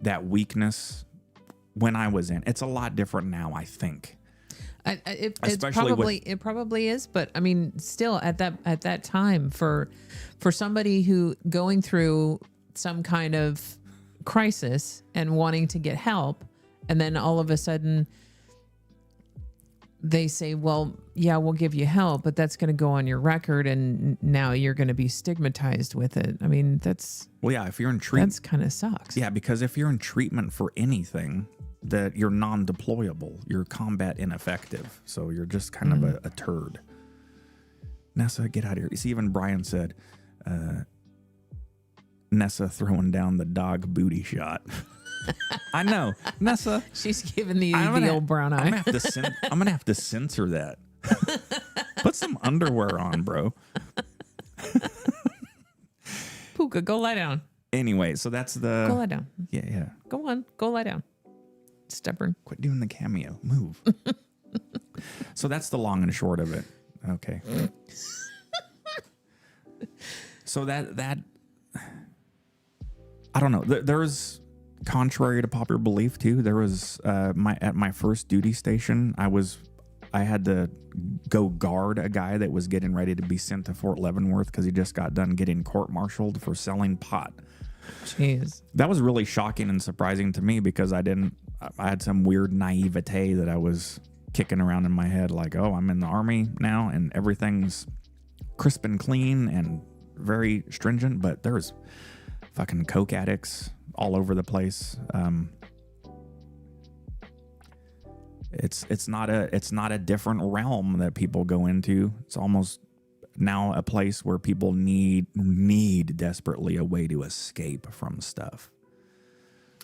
that weakness, when I was in. It's a lot different now, I think. It probably is, but I mean, still at that time for somebody who going through some kind of crisis and wanting to get help, and then all of a sudden they say, well, yeah, we'll give you help, but that's going to go on your record, and now you're going to be stigmatized with it. I mean, if you're in treatment, that's kind of sucks. Yeah, because if you're in treatment for anything, that you're non-deployable, you're combat ineffective, so you're just kind of a turd. Nessa, get out of here. You see, even Brian said, Nessa throwing down the dog booty shot. I know, Nessa. She's giving the old brown eye. I'm gonna have to censor that. Put some underwear on, bro. Puka, go lie down. Anyway, so that's the. Go lie down. Yeah. Go on, go lie down. Stubborn. Quit doing the cameo. Move. So that's the long and short of it. Okay. So that I don't know. There's, contrary to popular belief too, there was at my first duty station, I had to go guard a guy that was getting ready to be sent to Fort Leavenworth because he just got done getting court-martialed for selling pot. Jeez. That was really shocking and surprising to me because I had some weird naivete that I was kicking around in my head, like, oh, I'm in the Army now and everything's crisp and clean and very stringent, but there's fucking coke addicts all over the place. It's not a different realm that people go into. It's almost now a place where people need desperately a way to escape from stuff.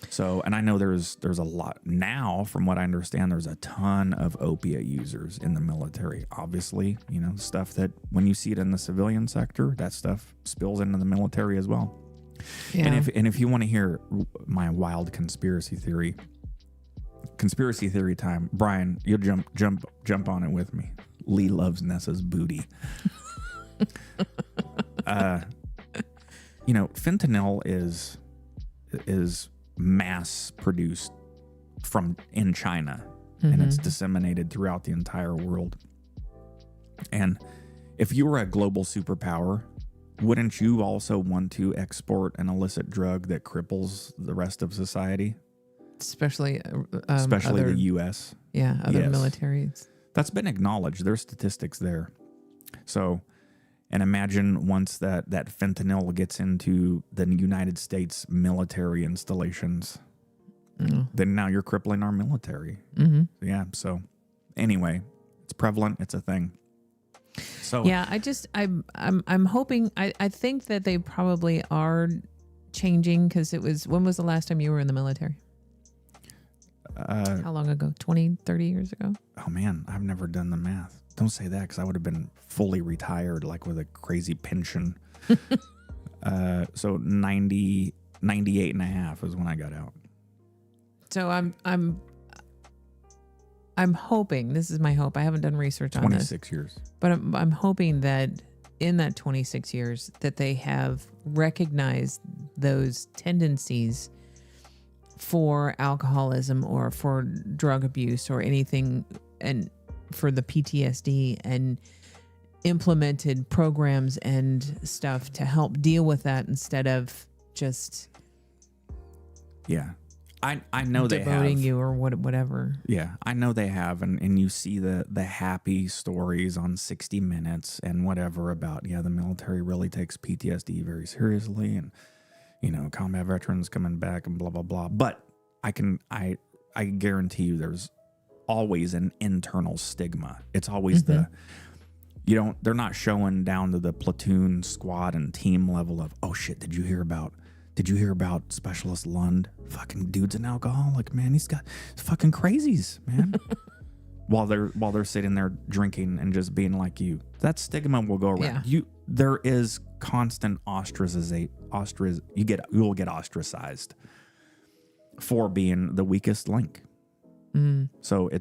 So, and I know there's a lot now, from what I understand, there's a ton of opiate users in the military. Obviously, stuff that when you see it in the civilian sector, that stuff spills into the military as well. Yeah. And if you want to hear my wild conspiracy theory time, Brian, you'll jump on it with me. Lee loves Nessa's booty. Fentanyl is mass produced in China, and it's disseminated throughout the entire world. And if you were a global superpower, wouldn't you also want to export an illicit drug that cripples the rest of society? Especially the U.S. Yeah, other militaries. That's been acknowledged. There's statistics there. So, and imagine once that fentanyl gets into the United States military installations, then now you're crippling our military. Mm-hmm. Yeah. So, anyway, it's prevalent. It's a thing. So yeah, I'm hoping. I think that they probably are changing, because when was the last time you were in the military? How long ago? 20, 30 years ago? Oh man, I've never done the math. Don't say that, because I would have been fully retired, like with a crazy pension. So 98 and a half is when I got out. So I'm hoping, this is my hope, I haven't done research on this. 26 years. But I'm hoping that in that 26 years that they have recognized those tendencies for alcoholism or for drug abuse or anything, and for the PTSD, and implemented programs and stuff to help deal with that, instead of just I know they have devoting you or whatever. Yeah, I know they have, and you see the happy stories on 60 Minutes and whatever about, the military really takes PTSD very seriously, and combat veterans coming back and blah blah blah. But I guarantee you, there's always an internal stigma. It's always they're not showing down to the platoon, squad, and team level of, oh shit, did you hear about Specialist Lund? Fucking dude's an alcoholic, man. He's fucking crazies, man. while they're sitting there drinking and just being like you. That stigma will go around. Yeah. There is constant ostracization. You will get ostracized for being the weakest link. So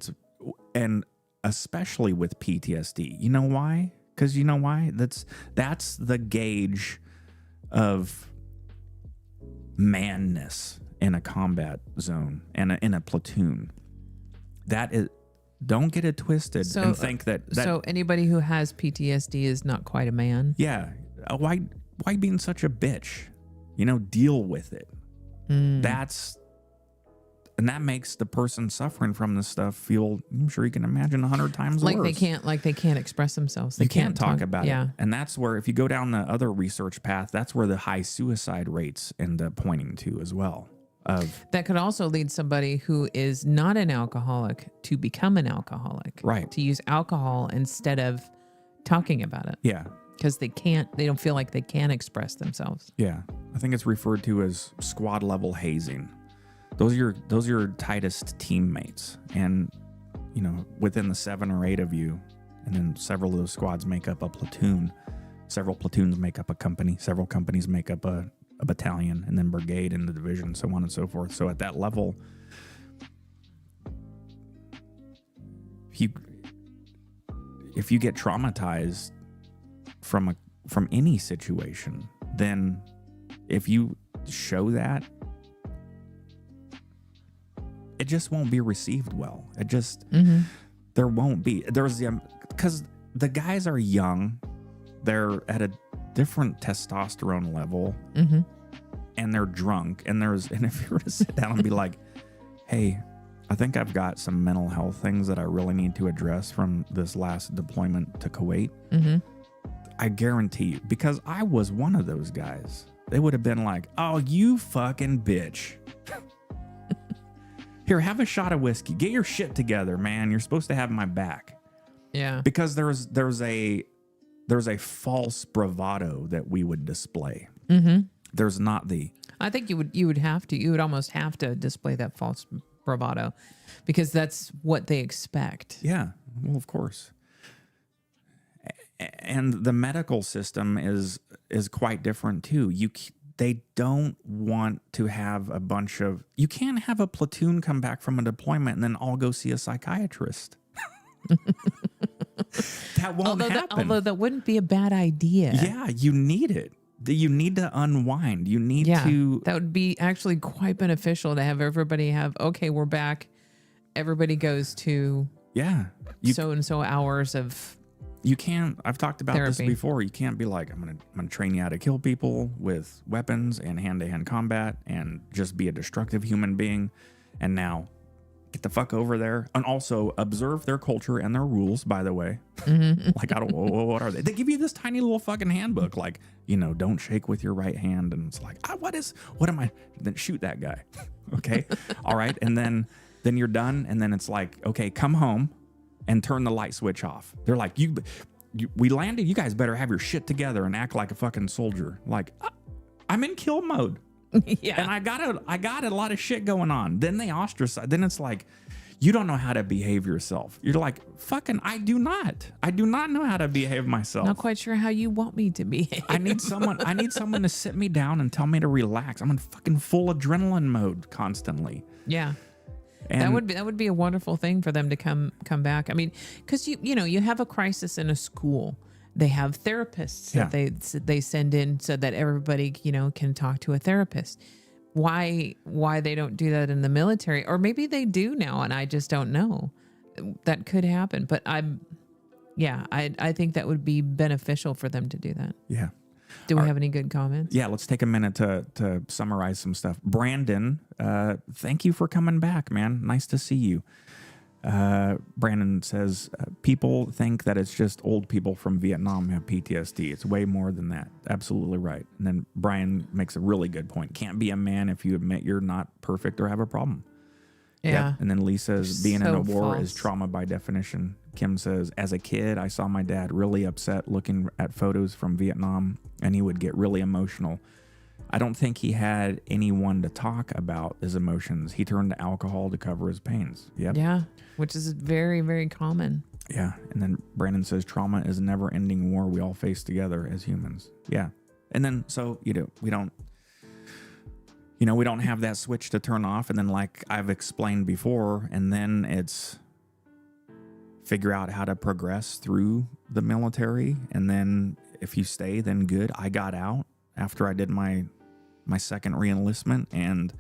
and especially with PTSD. You know why? Because you know why? That's the gauge of manness in a combat zone and in a platoon. That is, don't get it twisted and think that. So anybody who has PTSD is not quite a man. Yeah. Why being such a bitch? Deal with it. And that makes the person suffering from this stuff feel, I'm sure you can imagine, 100 times like worse. They can't express themselves. They you can't talk about it. And that's where, if you go down the other research path, that's where the high suicide rates end up pointing to as well. That could also lead somebody who is not an alcoholic to become an alcoholic. Right. To use alcohol instead of talking about it. Yeah. Because they don't feel like they can express themselves. Yeah. I think it's referred to as squad level hazing. Those are your tightest teammates. And, within the 7 or 8 of you, and then several of those squads make up a platoon. Several platoons make up a company. Several companies make up a battalion, and then brigade and the division, so on and so forth. So at that level, if you get traumatized from any situation, then if you show that, it just won't be received well. It just there won't be. Because the guys are young, they're at a different testosterone level, and they're drunk. And if you were to sit down and be like, "Hey, I think I've got some mental health things that I really need to address from this last deployment to Kuwait," I guarantee you, because I was one of those guys, they would have been like, "Oh, you fucking bitch." Here, have a shot of whiskey. Get your shit together, man. You're supposed to have my back. Yeah. Because there's a false bravado that we would display. There's not the. I think you would almost have to display that false bravado, because that's what they expect. Yeah. Well, of course. And the medical system is quite different too. They don't want to have a bunch of. You can't have a platoon come back from a deployment and then all go see a psychiatrist. That won't happen. Although that wouldn't be a bad idea. Yeah, you need it. You need to unwind. You need to. That would be actually quite beneficial to have everybody have, okay, we're back. Everybody goes to so and so hours of. You can't. I've talked about therapy. This before. You can't be like, I'm gonna train you how to kill people with weapons and hand-to-hand combat and just be a destructive human being. And now, get the fuck over there. And also observe their culture and their rules. By the way, like what are they? They give you this tiny little fucking handbook, like, don't shake with your right hand, and it's like, what am I? Then shoot that guy. Okay, all right, and then you're done, and then it's like, okay, come home and turn the light switch off. They're like, we landed. You guys better have your shit together and act like a fucking soldier. Like, I'm in kill mode. Yeah. And I got a lot of shit going on. Then they ostracize. Then it's like, you don't know how to behave yourself. You're like, fucking, I do not know how to behave myself. Not quite sure how you want me to behave. I need someone to sit me down and tell me to relax. I'm in fucking full adrenaline mode constantly. Yeah. And that would be a wonderful thing for them to come back. I mean, because you have a crisis in a school. They have therapists that they send in so that everybody can talk to a therapist. Why they don't do that in the military, or maybe they do now and I just don't know. That could happen, but I think that would be beneficial for them to do that. Yeah. Do we have any good comments? Yeah, let's take a minute to summarize some stuff. Brandon, thank you for coming back, man. Nice to see you. Brandon says, people think that it's just old people from Vietnam who have PTSD. It's way more than that. Absolutely right. And then Brian makes a really good point. Can't be a man if you admit you're not perfect or have a problem. Yeah. And then Lee says, being in a war false. is trauma by definition. Kim says, as a kid, I saw my dad really upset looking at photos from Vietnam, and he would get really emotional. I don't think he had anyone to talk about his emotions. He turned to alcohol to cover his pains. Yep. Yeah, which is very, very common. Yeah. And then Brandon says, trauma is a never-ending war we all face together as humans. Yeah. And then, so, we don't have that switch to turn off. And then, like I've explained before, and then it's figure out how to progress through the military. And then if you stay, then good. I got out after I did my second reenlistment, and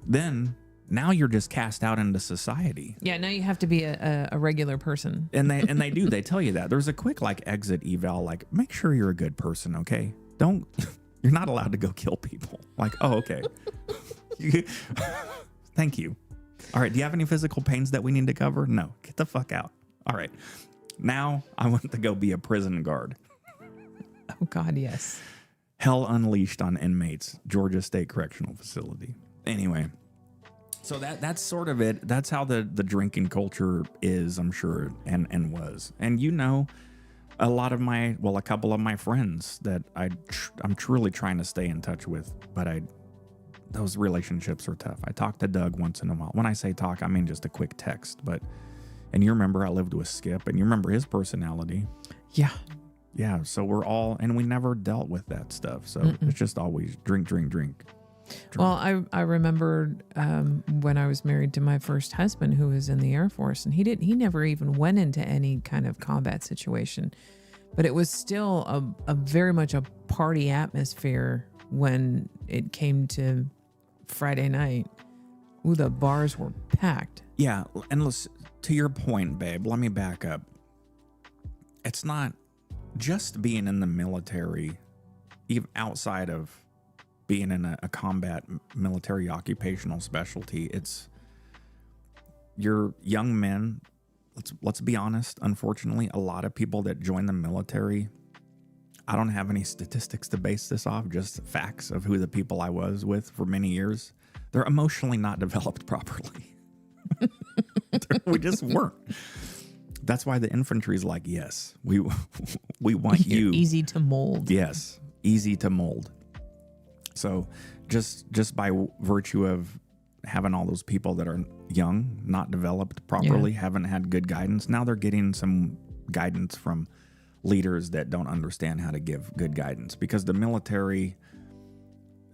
then now you're just cast out into society. Yeah, now you have to be a regular person. And they do. They tell you that. There's a quick exit eval, make sure you're a good person, okay? You're not allowed to go kill people. Oh, okay. Thank you. All right, do you have any physical pains that we need to cover? No, get the fuck out. All right. Now I want to go be a prison guard. Oh, God, yes. Hell unleashed on inmates, Georgia State Correctional Facility. Anyway, so that's sort of it. That's how the drinking culture is, I'm sure, and was. And a couple of my friends that I'm truly trying to stay in touch with, but those relationships are tough. I talk to Doug once in a while. When I say talk, I mean just a quick text. And you remember I lived with Skip, and you remember his personality. Yeah. Yeah, so we never dealt with that stuff. So It's just always drink. Well, I remember when I was married to my first husband, who was in the Air Force, and he never even went into any kind of combat situation, but it was still a very much a party atmosphere when it came to Friday night. Ooh, the bars were packed. Yeah, and listen, to your point, babe, let me back up. It's not just being in the military, even outside of being in a combat military occupational specialty. It's your young men. Let's be honest. Unfortunately, a lot of people that join the military, I don't have any statistics to base this off, just facts of who the people I was with for many years. They're emotionally not developed properly. We just weren't. That's why the infantry is yes, we want you. Easy to mold. Yes, easy to mold. So just by virtue of having all those people that are young, not developed properly, haven't had good guidance, now they're getting some guidance from leaders that don't understand how to give good guidance. Because the military,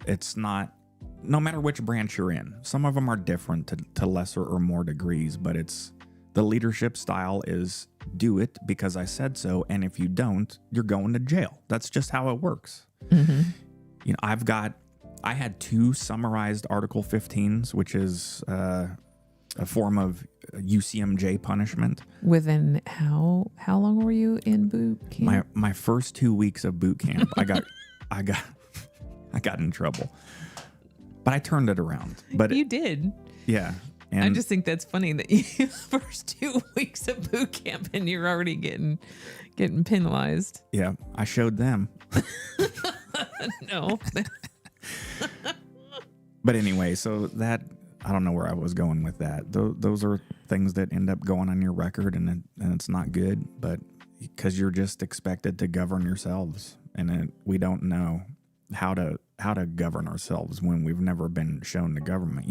it's not, no matter which branch you're in, some of them are different to lesser or more degrees, but the leadership style is do it because I said so, and if you don't, you're going to jail. That's just how it works. Mm-hmm. I had 2 summarized Article 15s, which is a form of UCMJ punishment. Within how long were you in boot camp? My first 2 weeks of boot camp, I got in trouble, but I turned it around. But you did. Yeah. And I just think that's funny that you first 2 weeks of boot camp and you're already getting penalized. Yeah, I showed them. No. But anyway, so that, I don't know where I was going with that. Those are things that end up going on your record, and it's not good. But because you're just expected to govern yourselves, and we don't know how to govern ourselves when we've never been shown the government.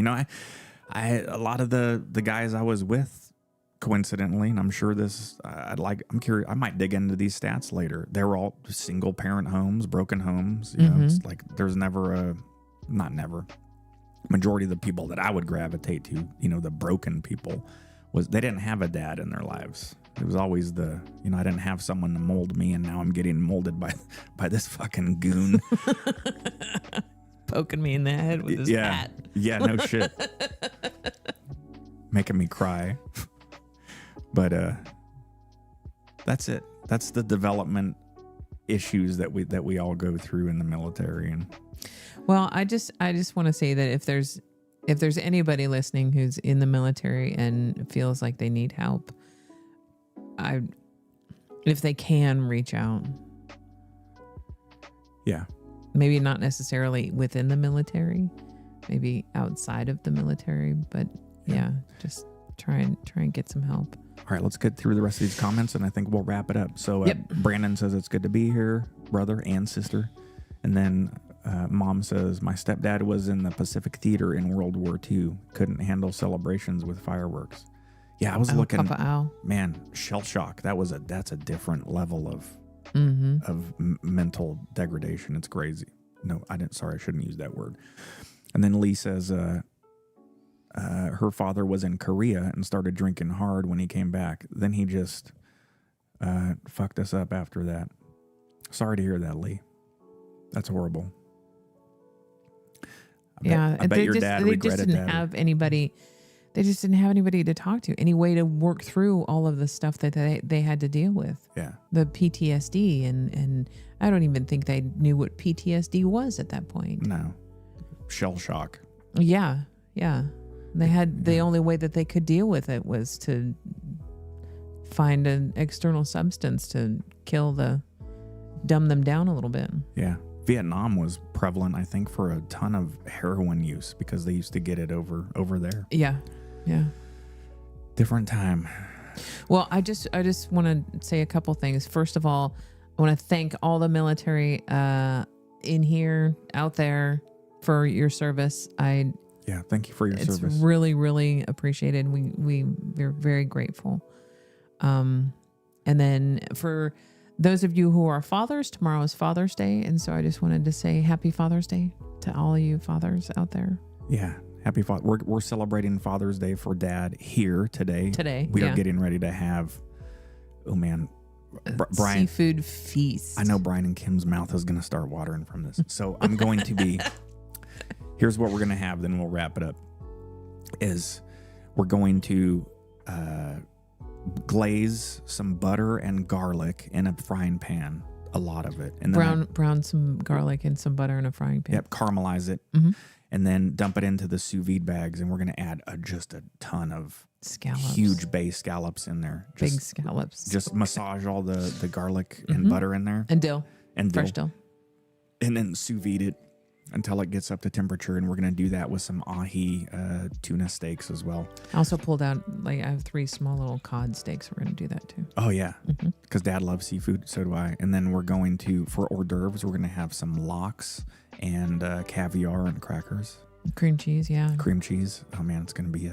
A lot of the guys I was with, coincidentally, and I'm sure I'm curious, I might dig into these stats later. They were all single parent homes, broken homes. You know, it's there's never majority of the people that I would gravitate to, the broken people, they didn't have a dad in their lives. It was always I didn't have someone to mold me, and now I'm getting molded by this fucking goon. Poking me in the head with his hat. Yeah, no shit. Making me cry. But that's it. That's the development issues that we all go through in the military. And well, I just want to say that if there's anybody listening who's in the military and feels like they need help, if they can reach out. Yeah. Maybe not necessarily within the military, maybe outside of the military, but yeah, just try and get some help. All right, let's get through the rest of these comments, and I think we'll wrap it up. So Brandon says it's good to be here, brother and sister. And then mom says, my stepdad was in the Pacific Theater in World War II. Couldn't handle celebrations with fireworks. Yeah, I was looking. Papa Al. Man, shell shock. That's a different level of mental degradation. It's crazy. No, I shouldn't use that word. And then Lee says her father was in Korea and started drinking hard when he came back. Then he just fucked us up after that. Sorry to hear that, Lee. That's horrible. Yeah. I bet they your just, dad they regretted just didn't that. have anybody. They just didn't have anybody to talk to, any way to work through all of the stuff that they had to deal with. Yeah. The PTSD and I don't even think they knew what PTSD was at that point. No. Shell shock. Yeah. Yeah. They had the only way that they could deal with it was to find an external substance to dumb them down a little bit. Yeah. Vietnam was prevalent, I think, for a ton of heroin use because they used to get it over there. Yeah. Yeah. Different time. Well, I just want to say a couple things. First of all, I want to thank all the military in here, out there, for your service. Yeah, thank you for your It's service. really, really appreciated. We're very grateful. And then for those of you who are fathers, tomorrow is Father's Day, and so I just wanted to say Happy Father's Day to all of you fathers out there. Yeah, happy Father. We're celebrating Father's Day for Dad here today. We are getting ready to have. Oh man, Brian, seafood feast. I know Brian and Kim's mouth is going to start watering from this, so I'm going to be. Here's what we're going to have, then we'll wrap it up. Is we're going to glaze some butter and garlic in a frying pan, a lot of it, and then brown some garlic and some butter in a frying pan. Yep, caramelize it, and then dump it into the sous vide bags, and we're going to add just a ton of scallops, huge bay scallops in there, big scallops. Just massage all the garlic and butter in there, and dill, fresh dill, and then sous vide it until it gets up to temperature, and we're going to do that with some ahi tuna steaks as well. I also pulled out, I have 3 small little cod steaks. We're going to do that too. Oh yeah, because Dad loves seafood, so do I. And then we're going to, for hors d'oeuvres, we're going to have some lox and caviar and crackers. Cream cheese, yeah. Cream cheese. Oh man, it's gonna be a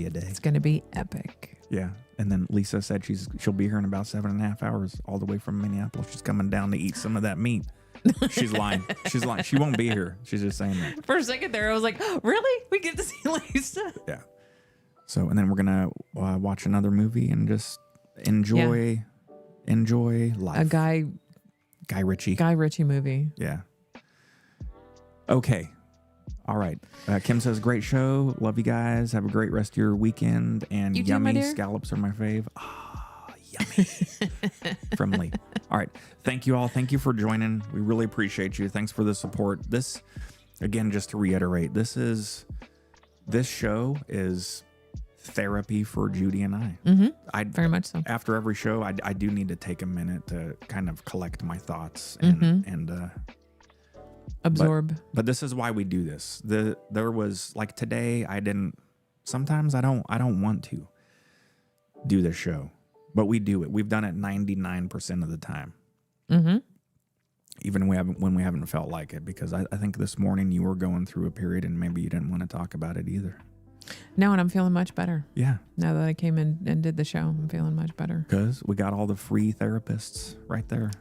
day. It's gonna be epic. Yeah. And then Lisa said she'll be here in about 7.5 hours, all the way from Minneapolis. She's coming down to eat some of that meat. She's lying. She's lying. She won't be here. She's just saying that. For a second there, I was like, oh, really? We get to see Lisa? Yeah. So, and then we're gonna watch another movie and just enjoy life. A Guy Ritchie movie. Yeah. Okay. All right. Kim says, great show. Love you guys. Have a great rest of your weekend. And You too, my yummy dear. scallops are my fave. Ah, yummy. From Lee. All right. Thank you all. Thank you for joining. We really appreciate you. Thanks for the support. This, again, just to reiterate, this show is therapy for Judy and I. Mm-hmm. Very much so. After every show, I do need to take a minute to kind of collect my thoughts and absorb. But this is why we do this. There was, like, today sometimes I don't want to do this show, but we do it. We've done it 99% of the time. Mm-hmm. Even when we haven't felt like it, because I think this morning you were going through a period and maybe you didn't want to talk about it either. No, and I'm feeling much better. Yeah. Now that I came in and did the show, I'm feeling much better. Because we got all the free therapists right there.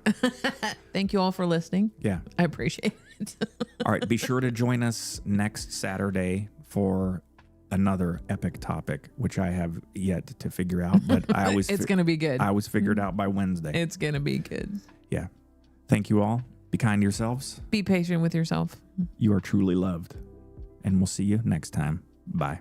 Thank you all for listening. Yeah. I appreciate it. All right. Be sure to join us next Saturday for another epic topic, which I have yet to figure out, but I always it's going to be good. I always figure it out by Wednesday. It's going to be good. Yeah. Thank you all. Be kind to yourselves. Be patient with yourself. You are truly loved. And we'll see you next time. Bye.